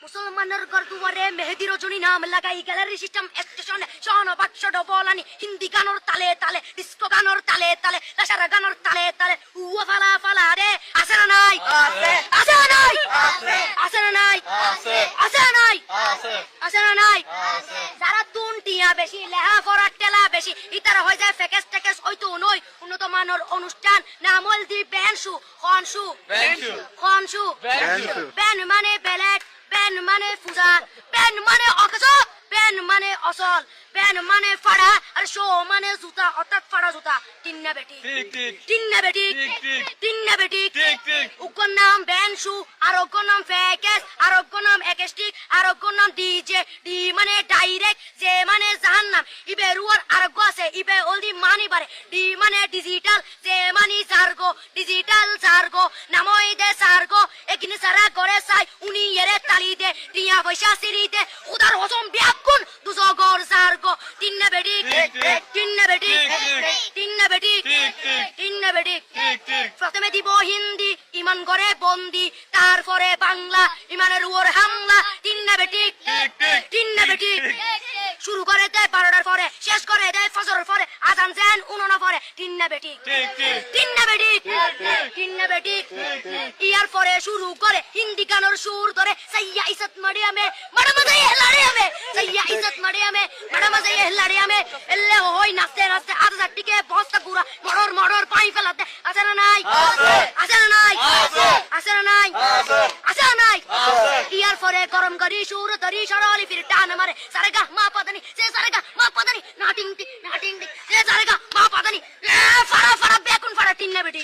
মুসলমানের ঘর দুয়ারে মেহেদি রজনী নাম লাগাই গ্যালারি সিস্টেম স্টেশনে শোন বাক্স ডবলানি হিন্দি গানোর তালে তালে ডিস্কো গানোর তালে তালে লাসারা গানোর তালে তালে উয়া ফালা ফালা রে আছে না নাই আছে না নাই আছে না নাই আছে না নাই আছে না নাই যারা তুন টিয়া বেশি লেহা ফরা টেলা বেশি ইতারা হয়ে যায় ফেকেস টেকেস হয়তো নই উন্নত মানের অনুষ্ঠান নামল দি বেনসু খনসু খনসু বেন মানে বেলেট বেন মানে ফুজা বেন মানে অকজ বেন মানে অসল বেন মানে ফাড়া আর শো মানে জুতা অর্থাৎ ফাড়া জুতা তিন্না বেটি তিন্না বেটি তিন্না বেটি উকর নাম বেনসু আর উকর নাম ফেকেস আর উকর নাম একেস্টিক আর উকর নাম ডিজে ডি মানে ডাইরেক্ট যে মানে জাহান্নাম ইবে রুয়ার আর আছে ইবে অলদি মানি বারে ডি মানে ডিজিটাল যে মানি সার্গো ডিজিটাল সার্গো নামই দে সার্গো একিনি সারা করে চাই উনি এরে তালি দে টিয়া পয়সা সিরিতে উদার হজম ব্যাকুন দুজগর সার্গো তিন্না বেটি তিন্না বেটি তিন্না বেটি তিন্না বেটি প্রথমে দিব হিন্দি ইমান করে বন্দি তারপরে বাংলা ইমানের উপর হামলা তিন্না বেটি তিন্না বেটি শুরু করে দেয় 12টার পরে শেষ করে দেয় ফজরের পরে আজান দেন উনানা পরে তিন্না বেটি তিন্না বেটি তিন্না বেটি ইয়ার পরে শুরু করে হিন্দি গানের সুর ধরে সাইয়া ইজ্জত মারিয়ামে ম্যাডাম যাই হেলারিয়ামে সাইয়া ইজ্জত মারিয়ামে ম্যাডাম যাই হেলারিয়ামে এলে হই নাচতে নাচতে আধা টিকে বস্তা গুড়া মড়র মড়র পাই ফেলাতে আছে না নাই আছে না নাই আছে না নাই আছে না নাই ইয়ার পরে গরম করি সুর ধরি সরলি ফির টান মারে সারেগা মা পাদানি সে সারেগা মা পাদানি নাটিং টি সে সারেগা মা পাদানি ফাড়া ফাড়া বেকুন ফাড়া তিন্না বেটি